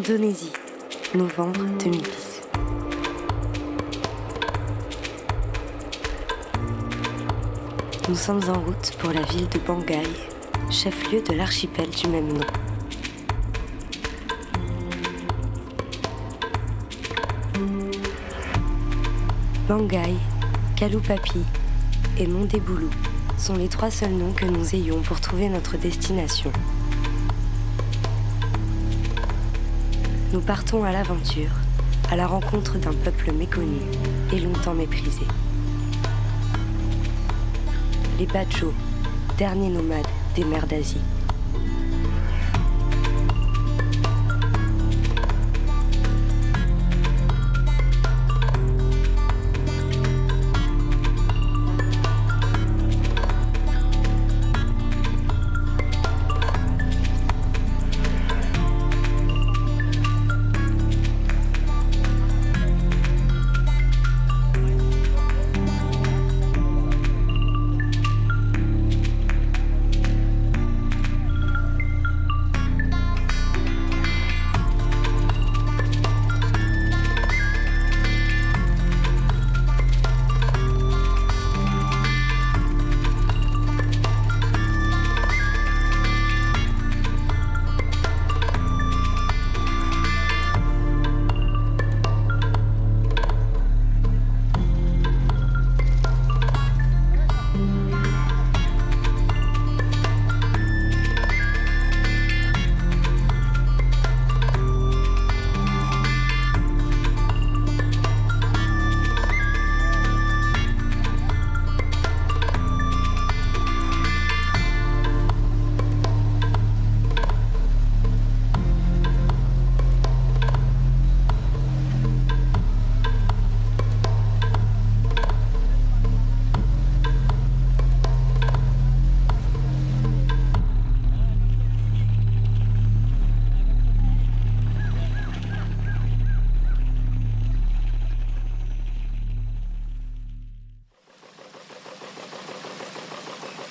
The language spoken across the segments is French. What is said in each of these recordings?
Indonésie, novembre 2010. Nous sommes en route pour la ville de Bangai, chef-lieu de l'archipel du même nom. Bangai, Kalupapi et Mondebulu sont les trois seuls noms que nous ayons pour trouver notre destination. Nous partons à l'aventure, à la rencontre d'un peuple méconnu et longtemps méprisé. Les Badjo, derniers nomades des mers d'Asie.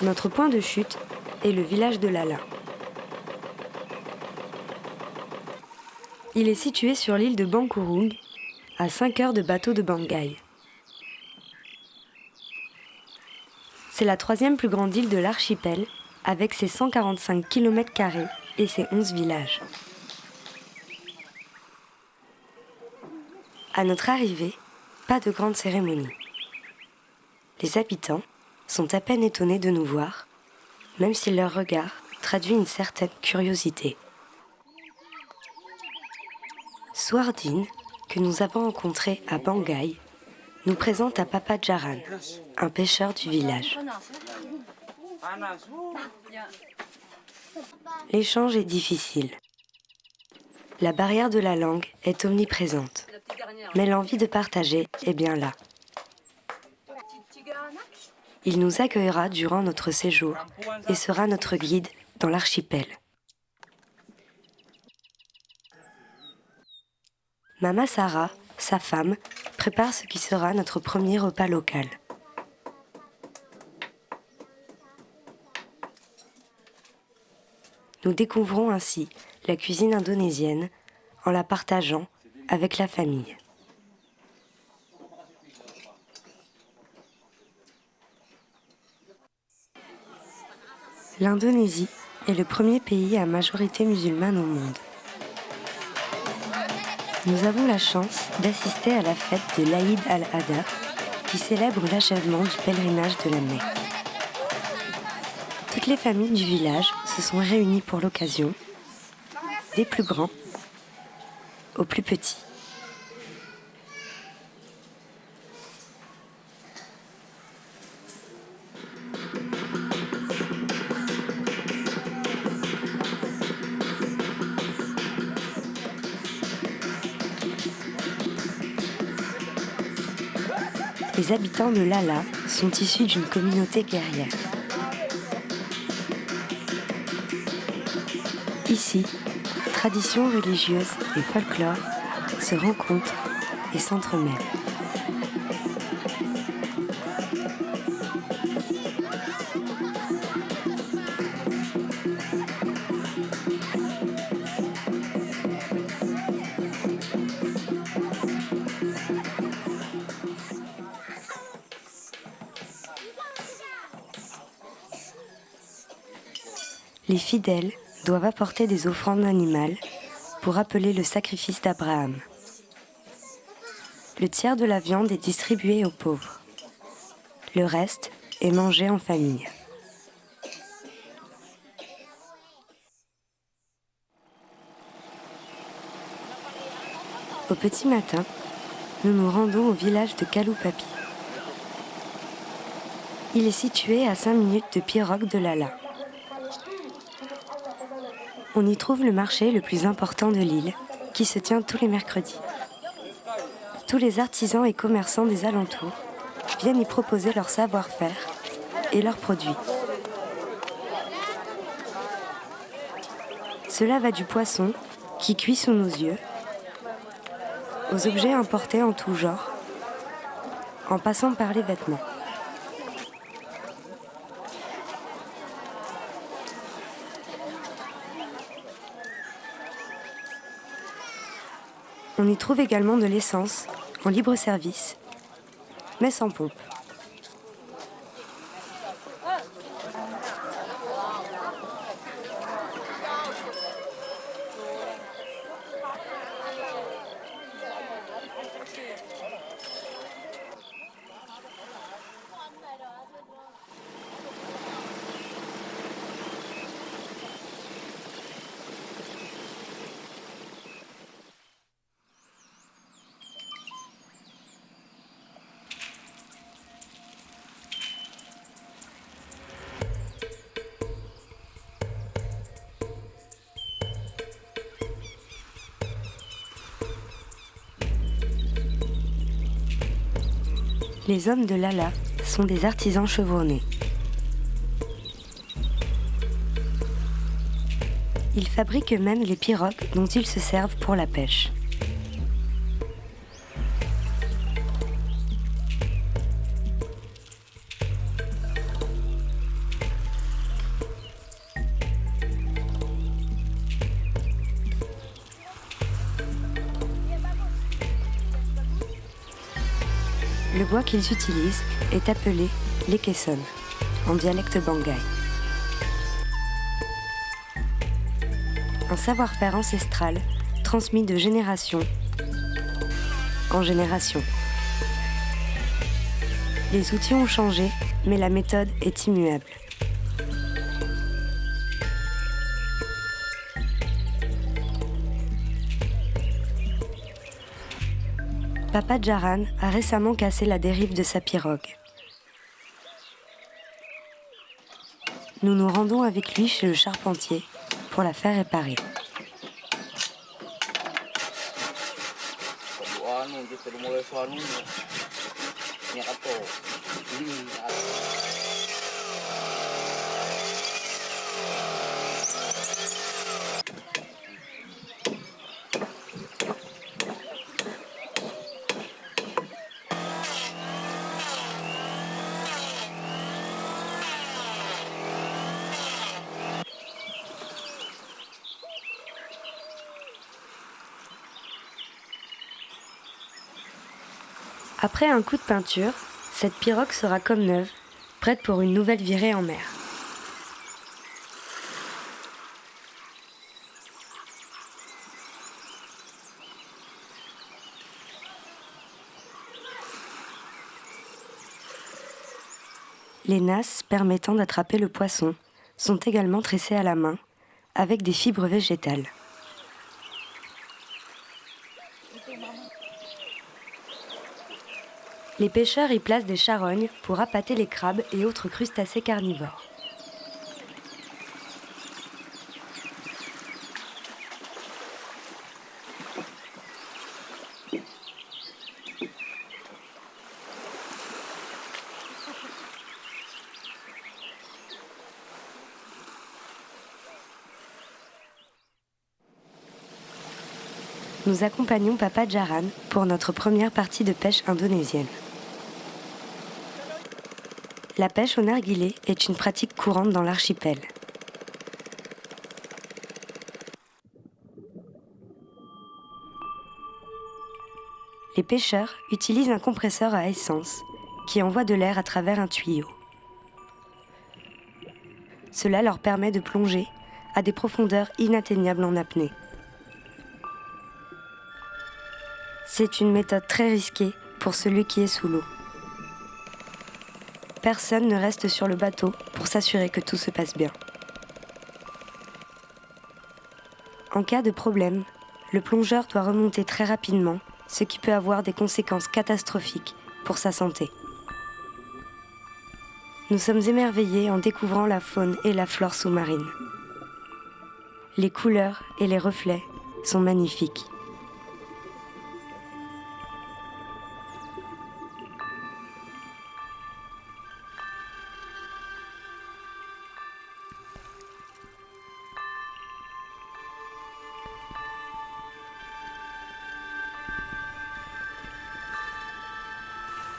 Notre point de chute est le village de Lala. Il est situé sur l'île de Bangkurung, à 5 heures de bateau de Bangai. C'est la 3e plus grande île de l'archipel, avec ses 145 km² et ses 11 villages. À notre arrivée, pas de grande cérémonie. Les habitants sont à peine étonnés de nous voir, même si leur regard traduit une certaine curiosité. Swardin, que nous avons rencontré à Bangai, nous présente à Papa Jaran, un pêcheur du village. L'échange est difficile. La barrière de la langue est omniprésente, mais l'envie de partager est bien là. Il nous accueillera durant notre séjour et sera notre guide dans l'archipel. Mama Sarah, sa femme, prépare ce qui sera notre premier repas local. Nous découvrons ainsi la cuisine indonésienne en la partageant avec la famille. L'Indonésie est le premier pays à majorité musulmane au monde. Nous avons la chance d'assister à la fête de l'Aïd al-Adha, qui célèbre l'achèvement du pèlerinage de la Mecque. Toutes les familles du village se sont réunies pour l'occasion, des plus grands aux plus petits. Les habitants de Lala sont issus d'une communauté guerrière. Ici, traditions religieuses et folklore se rencontrent et s'entremêlent. les fidèles doivent apporter des offrandes animales pour rappeler le sacrifice d'Abraham. Le tiers de la viande est distribué aux pauvres. Le reste est mangé en famille. Au petit matin, nous nous rendons au village de Kaloupapy. Il est situé à 5 minutes de pirogue de Lala. On y trouve le marché le plus important de l'île, qui se tient tous les mercredis. Tous les artisans et commerçants des alentours viennent y proposer leur savoir-faire et leurs produits. Cela va du poisson, qui cuit sous nos yeux, aux objets importés en tout genre, en passant par les vêtements. On y trouve également de l'essence en libre service, mais sans pompe. Les hommes de Lala sont des artisans chevronnés. Ils fabriquent eux-mêmes les pirogues dont ils se servent pour la pêche. Le bois qu'ils utilisent est appelé l'Ekeson, en dialecte bangay. Un savoir-faire ancestral transmis de génération en génération. Les outils ont changé, mais la méthode est immuable. Papa Jaran a récemment cassé la dérive de sa pirogue. Nous nous rendons avec lui chez le charpentier pour la faire réparer. Après un coup de peinture, cette pirogue sera comme neuve, prête pour une nouvelle virée en mer. Les nasses permettant d'attraper le poisson sont également tressées à la main, avec des fibres végétales. Les pêcheurs y placent des charognes pour appâter les crabes et autres crustacés carnivores. Nous accompagnons Papa Jaran pour notre première partie de pêche indonésienne. La pêche au narguilé est une pratique courante dans l'archipel. Les pêcheurs utilisent un compresseur à essence qui envoie de l'air à travers un tuyau. Cela leur permet de plonger à des profondeurs inatteignables en apnée. C'est une méthode très risquée pour celui qui est sous l'eau. Personne ne reste sur le bateau pour s'assurer que tout se passe bien. En cas de problème, le plongeur doit remonter très rapidement, ce qui peut avoir des conséquences catastrophiques pour sa santé. Nous sommes émerveillés en découvrant la faune et la flore sous-marine. Les couleurs et les reflets sont magnifiques.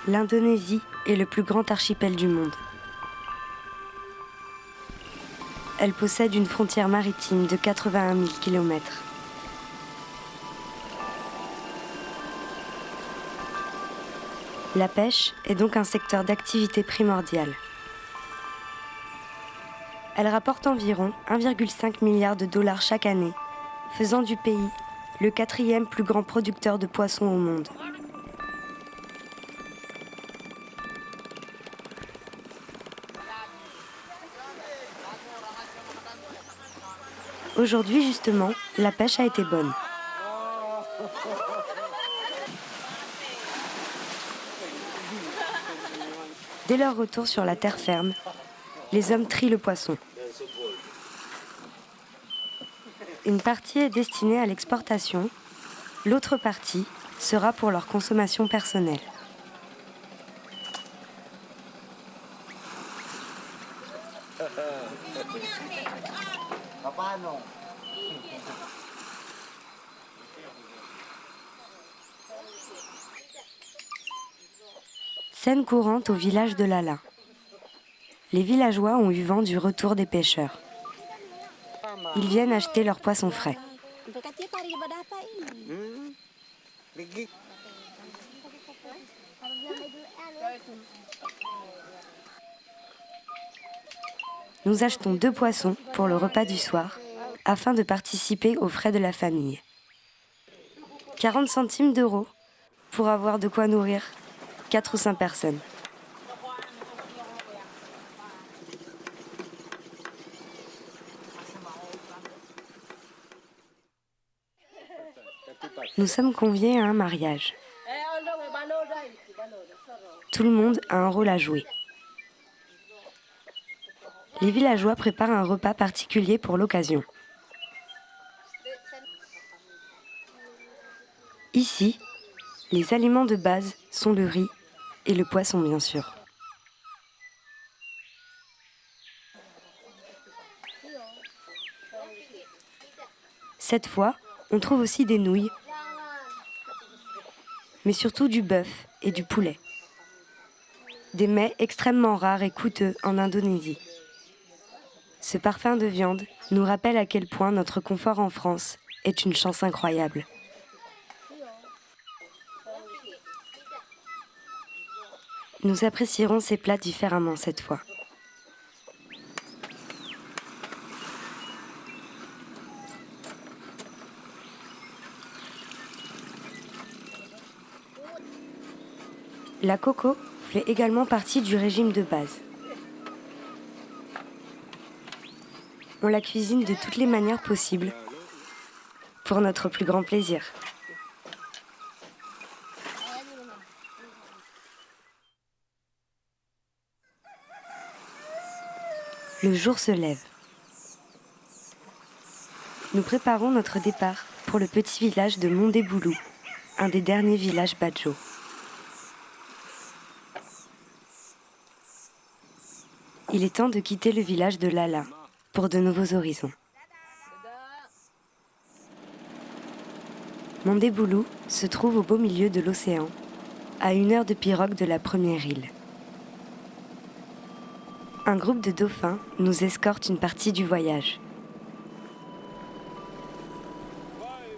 L'Indonésie est le plus grand archipel du monde. Elle possède une frontière maritime de 81 000 km. La pêche est donc un secteur d'activité primordial. Elle rapporte environ 1,5 milliard de dollars chaque année, faisant du pays le 4e plus grand producteur de poissons au monde. Aujourd'hui, justement, la pêche a été bonne. Dès leur retour sur la terre ferme, les hommes trient le poisson. Une partie est destinée à l'exportation, l'autre partie sera pour leur consommation personnelle. Scène courante au village de Lala. Les villageois ont eu vent du retour des pêcheurs. Ils viennent acheter leurs poissons frais. Nous achetons 2 poissons pour le repas du soir, afin de participer aux frais de la famille. 40 centimes d'euros pour avoir de quoi nourrir 4 ou 5 personnes. Nous sommes conviés à un mariage. Tout le monde a un rôle à jouer. Les villageois préparent un repas particulier pour l'occasion. Ici, les aliments de base sont le riz et le poisson, bien sûr. Cette fois, on trouve aussi des nouilles, mais surtout du bœuf et du poulet. Des mets extrêmement rares et coûteux en Indonésie. Ce parfum de viande nous rappelle à quel point notre confort en France est une chance incroyable. Nous apprécierons ces plats différemment cette fois. La coco fait également partie du régime de base. On la cuisine de toutes les manières possibles, pour notre plus grand plaisir. Le jour se lève. Nous préparons notre départ pour le petit village de Mondeboulou, un des derniers villages Badjo. Il est temps de quitter le village de Lala pour de nouveaux horizons. Mondeboulou se trouve au beau milieu de l'océan, à 1 heure de pirogue de la première île. Un groupe de dauphins nous escorte une partie du voyage.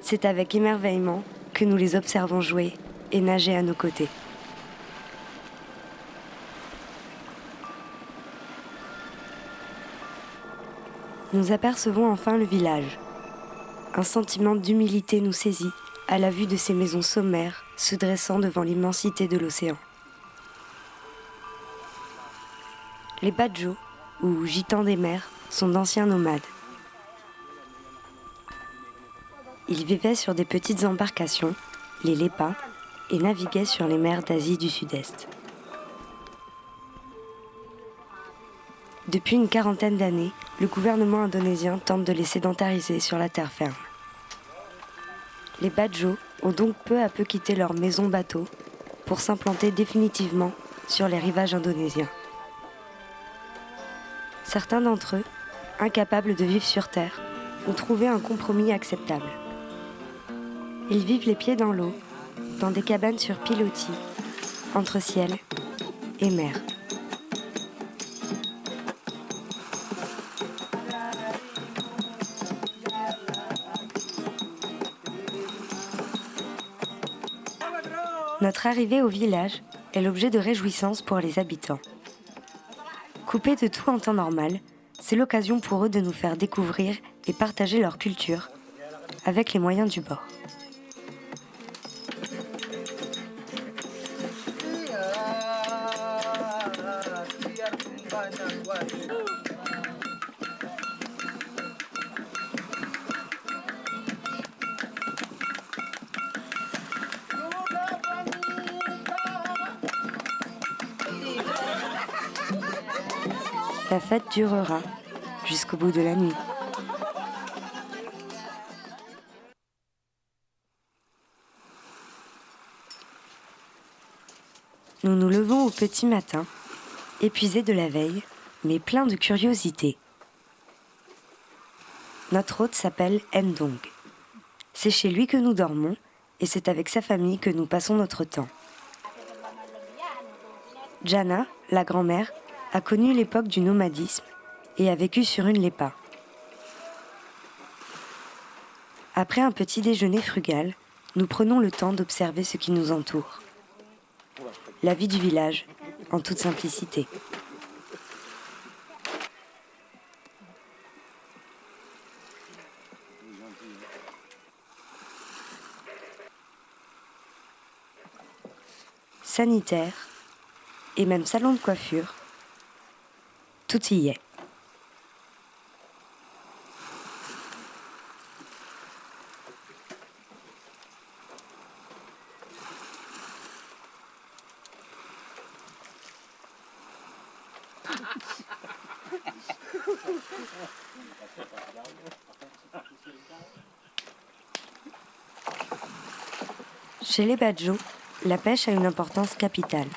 C'est avec émerveillement que nous les observons jouer et nager à nos côtés. Nous apercevons enfin le village. Un sentiment d'humilité nous saisit à la vue de ces maisons sommaires se dressant devant l'immensité de l'océan. Les Badjo, ou gitans des mers, sont d'anciens nomades. Ils vivaient sur des petites embarcations, les lépas, et naviguaient sur les mers d'Asie du Sud-Est. Depuis une quarantaine d'années, le gouvernement indonésien tente de les sédentariser sur la terre ferme. Les Badjo ont donc peu à peu quitté leur maison-bateau pour s'implanter définitivement sur les rivages indonésiens. Certains d'entre eux, incapables de vivre sur terre, ont trouvé un compromis acceptable. Ils vivent les pieds dans l'eau, dans des cabanes sur pilotis, entre ciel et mer. Notre arrivée au village est l'objet de réjouissance pour les habitants. Coupés de tout en temps normal, c'est l'occasion pour eux de nous faire découvrir et partager leur culture avec les moyens du bord. La fête durera jusqu'au bout de la nuit. Nous nous levons au petit matin, épuisés de la veille, mais pleins de curiosité. Notre hôte s'appelle Endong. C'est chez lui que nous dormons et c'est avec sa famille que nous passons notre temps. Jana, la grand-mère, a connu l'époque du nomadisme et a vécu sur une lépa. Après un petit déjeuner frugal, nous prenons le temps d'observer ce qui nous entoure. La vie du village, en toute simplicité. Sanitaire et même salon de coiffure, tout y est. Chez les Badjo, la pêche a une importance capitale.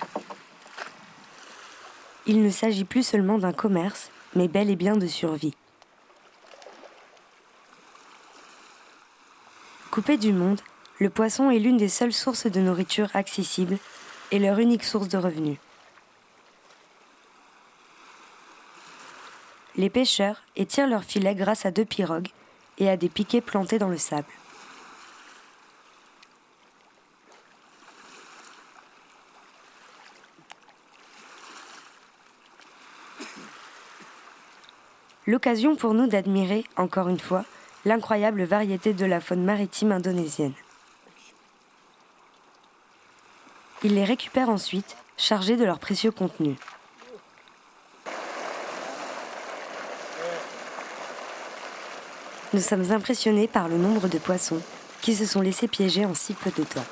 Il ne s'agit plus seulement d'un commerce, mais bel et bien de survie. Coupé du monde, le poisson est l'une des seules sources de nourriture accessible et leur unique source de revenus. Les pêcheurs étirent leurs filets grâce à 2 pirogues et à des piquets plantés dans le sable. L'occasion pour nous d'admirer, encore une fois, l'incroyable variété de la faune maritime indonésienne. Ils les récupèrent ensuite, chargés de leur précieux contenu. Nous sommes impressionnés par le nombre de poissons qui se sont laissés piéger en si peu de temps.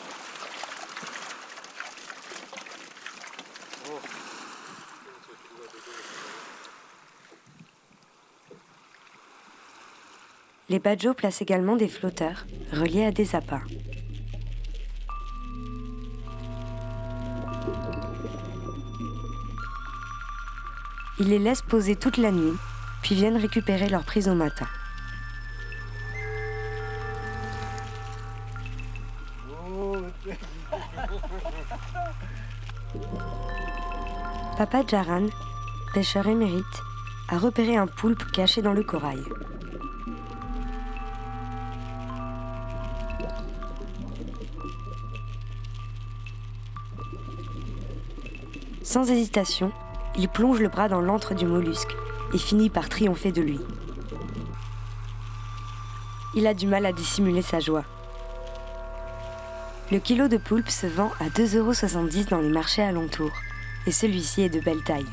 Les Badjo placent également des flotteurs reliés à des appâts. Ils les laissent poser toute la nuit, puis viennent récupérer leur prise au matin. Papa Jaran, pêcheur émérite, a repéré un poulpe caché dans le corail. Sans hésitation, il plonge le bras dans l'antre du mollusque et finit par triompher de lui. il a du mal à dissimuler sa joie. Le kilo de poulpe se vend à 2,70 € dans les marchés alentours, et celui-ci est de belle taille.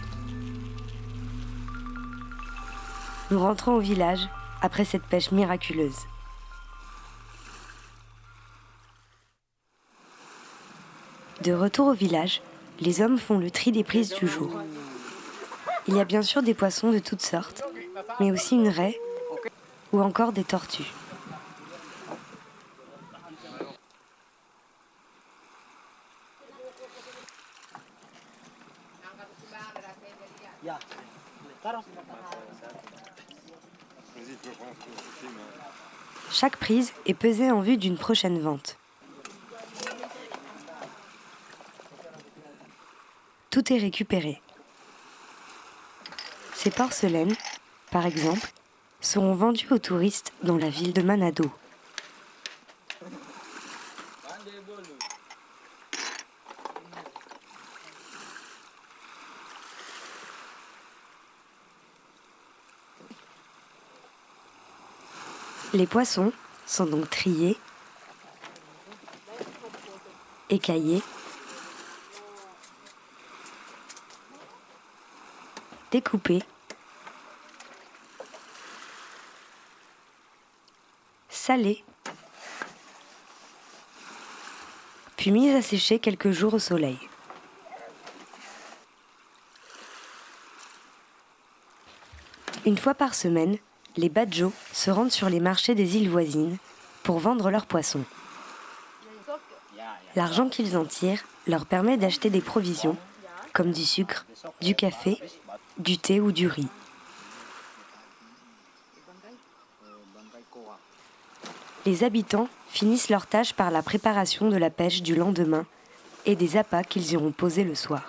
Nous rentrons au village après cette pêche miraculeuse. De retour au village, les hommes font le tri des prises du jour. Il y a bien sûr des poissons de toutes sortes, mais aussi une raie ou encore des tortues. Chaque prise est pesée en vue d'une prochaine vente. Tout est récupéré. Ces porcelaines, par exemple, seront vendues aux touristes dans la ville de Manado. Les poissons sont donc triés, écaillés, découpés, salés, puis mis à sécher quelques jours au soleil. Une fois par semaine, les badjos se rendent sur les marchés des îles voisines pour vendre leurs poissons. L'argent qu'ils en tirent leur permet d'acheter des provisions, comme du sucre, du café, du thé ou du riz. Les habitants finissent leur tâche par la préparation de la pêche du lendemain et des appâts qu'ils iront poser le soir.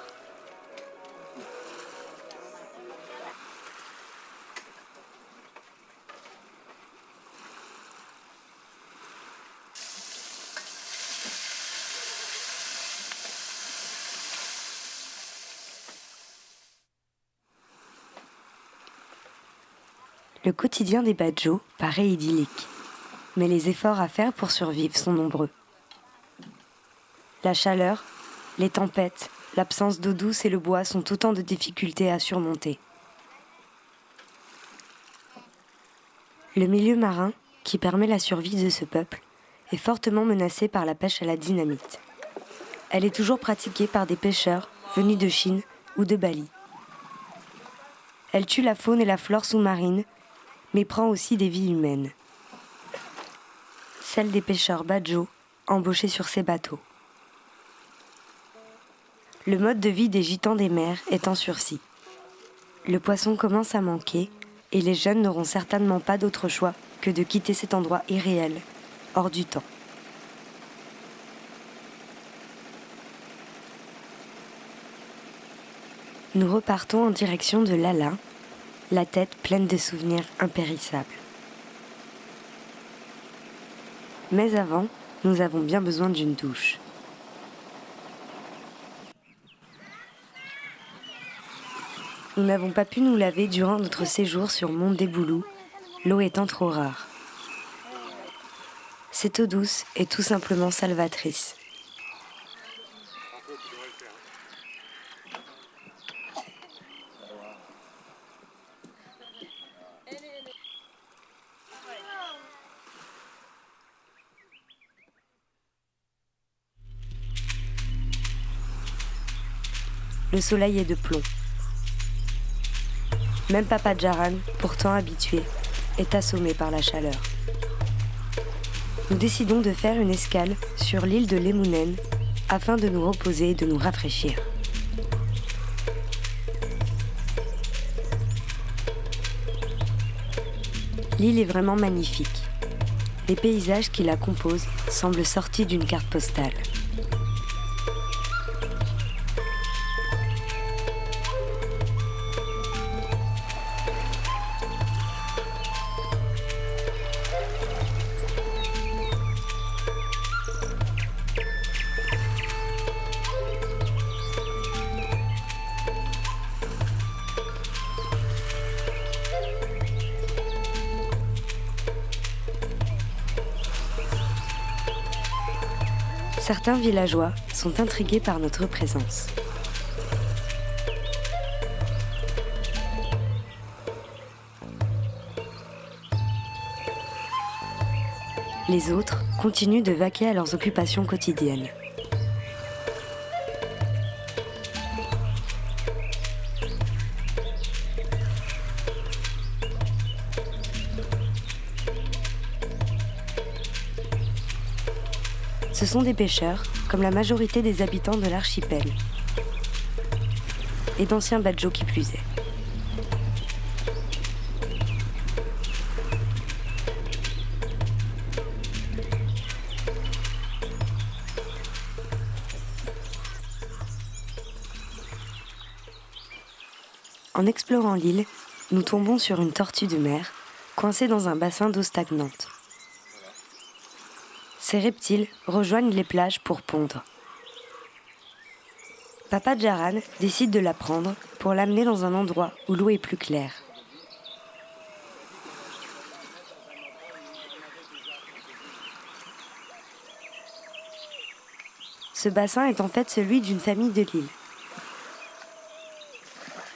Le quotidien des badjos paraît idyllique, mais les efforts à faire pour survivre sont nombreux. La chaleur, les tempêtes, l'absence d'eau douce et le bois sont autant de difficultés à surmonter. Le milieu marin, qui permet la survie de ce peuple, est fortement menacé par la pêche à la dynamite. Elle est toujours pratiquée par des pêcheurs venus de Chine ou de Bali. Elle tue la faune et la flore sous-marine, mais prend aussi des vies humaines. Celles des pêcheurs badjos embauchés sur ces bateaux. Le mode de vie des gitans des mers est en sursis. Le poisson commence à manquer et les jeunes n'auront certainement pas d'autre choix que de quitter cet endroit irréel, hors du temps. Nous repartons en direction de Lala, la tête pleine de souvenirs impérissables. Mais avant, nous avons bien besoin d'une douche. Nous n'avons pas pu nous laver durant notre séjour sur Mont Déboulou, l'eau étant trop rare. Cette eau douce est tout simplement salvatrice. Le soleil est de plomb. Même Papa Djaran, pourtant habitué, est assommé par la chaleur. Nous décidons de faire une escale sur l'île de Lemounen afin de nous reposer et de nous rafraîchir. L'île est vraiment magnifique. Les paysages qui la composent semblent sortis d'une carte postale. Certains villageois sont intrigués par notre présence. Les autres continuent de vaquer à leurs occupations quotidiennes. Ce sont des pêcheurs, comme la majorité des habitants de l'archipel. Et d'anciens badjos qui plus est. En explorant l'île, nous tombons sur une tortue de mer, coincée dans un bassin d'eau stagnante. Ces reptiles rejoignent les plages pour pondre. Papa Djaran décide de la prendre pour l'amener dans un endroit où l'eau est plus claire. Ce bassin est en fait celui d'une famille de l'île.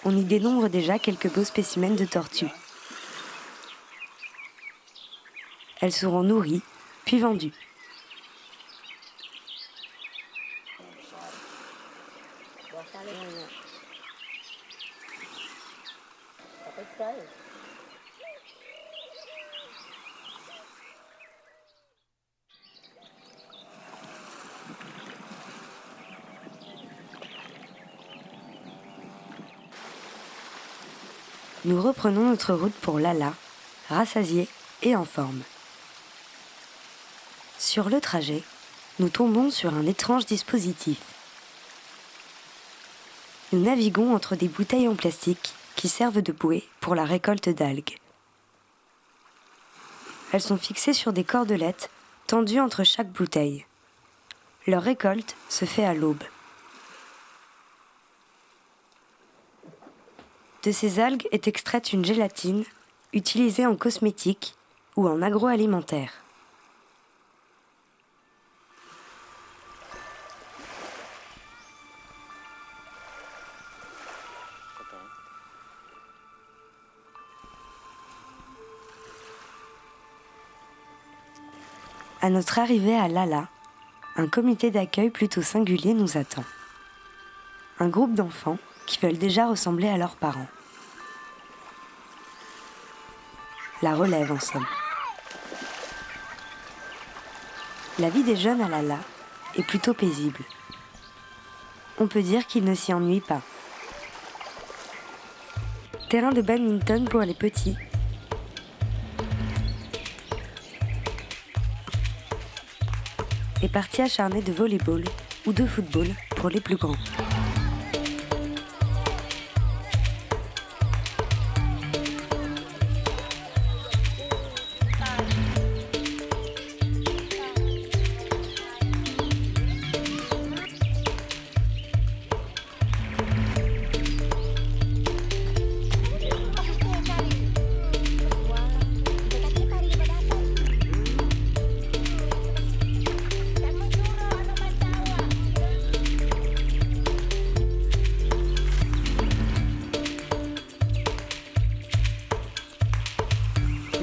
On y dénombre déjà quelques beaux spécimens de tortues. Elles seront nourries, puis vendues. Nous reprenons notre route pour Lala, rassasiés et en forme. Sur le trajet, nous tombons sur un étrange dispositif. Nous naviguons entre des bouteilles en plastique qui servent de bouée pour la récolte d'algues. Elles sont fixées sur des cordelettes tendues entre chaque bouteille. Leur récolte se fait à l'aube. De ces algues est extraite une gélatine utilisée en cosmétique ou en agroalimentaire. À notre arrivée à Lala, un comité d'accueil plutôt singulier nous attend. Un groupe d'enfants qui veulent déjà ressembler à leurs parents. La relève en somme. La vie des jeunes à Lala est plutôt paisible. On peut dire qu'ils ne s'y ennuient pas. Terrain de badminton pour les petits. Et parties acharnées de volley-ball ou de football pour les plus grands.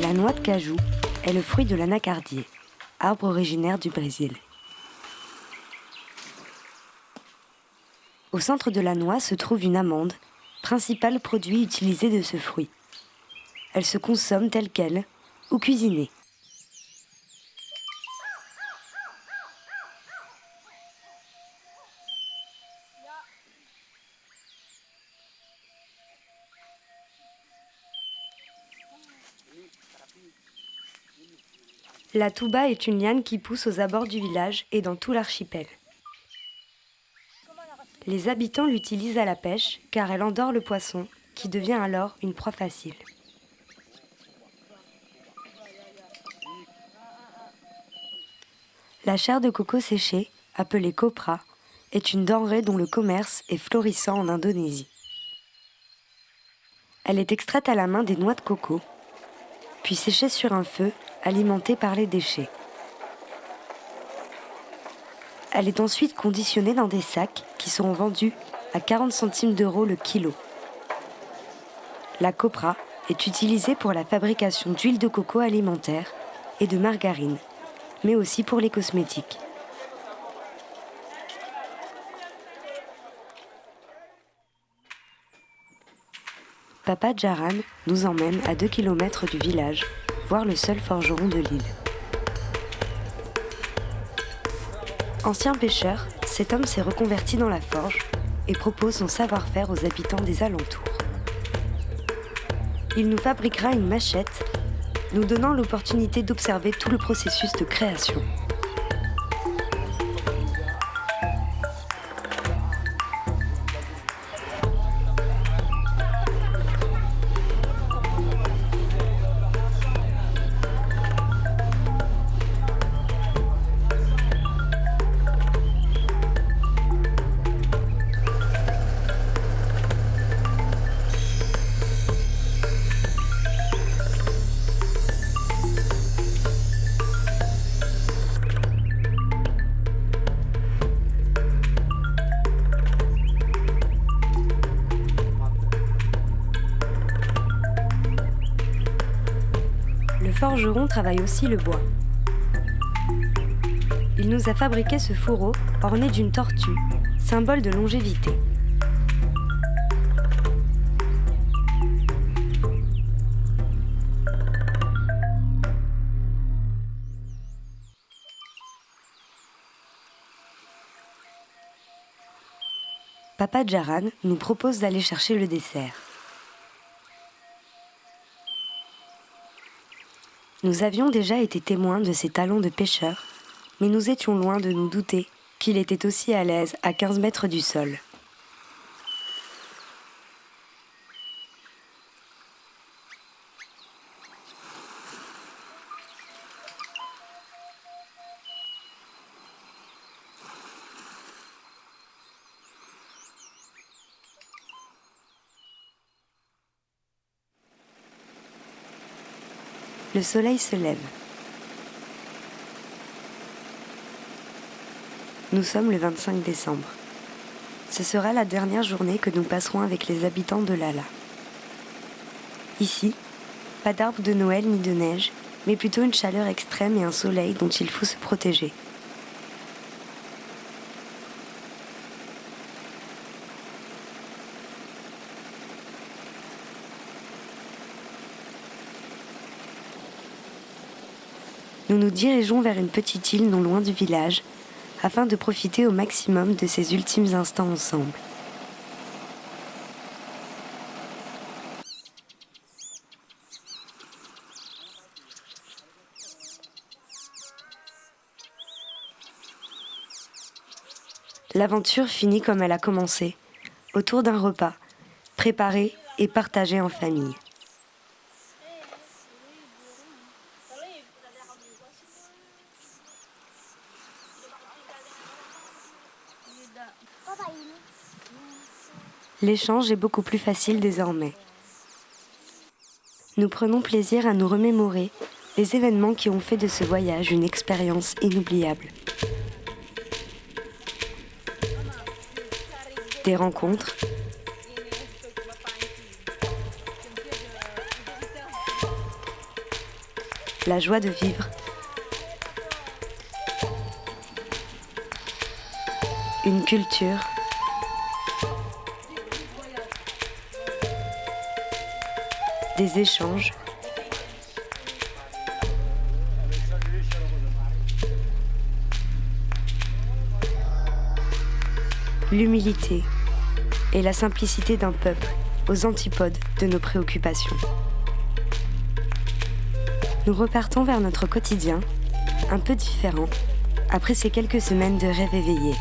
La noix de cajou est le fruit de l'anacardier, arbre originaire du Brésil. Au centre de la noix se trouve une amande, principal produit utilisé de ce fruit. Elle se consomme telle quelle ou cuisinée. La touba est une liane qui pousse aux abords du village et dans tout l'archipel. Les habitants l'utilisent à la pêche car elle endort le poisson qui devient alors une proie facile. La chair de coco séchée, appelée copra, est une denrée dont le commerce est florissant en Indonésie. Elle est extraite à la main des noix de coco, puis séchée sur un feu alimenté par les déchets. Elle est ensuite conditionnée dans des sacs qui seront vendus à 40 centimes d'euros le kilo. La copra est utilisée pour la fabrication d'huile de coco alimentaire et de margarine, mais aussi pour les cosmétiques. Papa Jaran nous emmène à 2 km du village, voir le seul forgeron de l'île. Ancien pêcheur, cet homme s'est reconverti dans la forge et propose son savoir-faire aux habitants des alentours. Il nous fabriquera une machette, nous donnant l'opportunité d'observer tout le processus de création. Le forgeron travaille aussi le bois. Il nous a fabriqué ce fourreau orné d'une tortue, symbole de longévité. Papa Jaran nous propose d'aller chercher le dessert. Nous avions déjà été témoins de ses talents de pêcheur, mais nous étions loin de nous douter qu'il était aussi à l'aise à 15 mètres du sol. Le soleil se lève. Nous sommes le 25 décembre. Ce sera la dernière journée que nous passerons avec les habitants de Lala. Ici, pas d'arbre de Noël ni de neige, mais plutôt une chaleur extrême et un soleil dont il faut se protéger. Nous nous dirigeons vers une petite île non loin du village, afin de profiter au maximum de ces ultimes instants ensemble. L'aventure finit comme elle a commencé, autour d'un repas, préparé et partagé en famille. L'échange est beaucoup plus facile désormais. Nous prenons plaisir à nous remémorer les événements qui ont fait de ce voyage une expérience inoubliable. Des rencontres, la joie de vivre, une culture, des échanges, l'humilité et la simplicité d'un peuple aux antipodes de nos préoccupations. Nous repartons vers notre quotidien, un peu différent, après ces quelques semaines de rêve éveillé.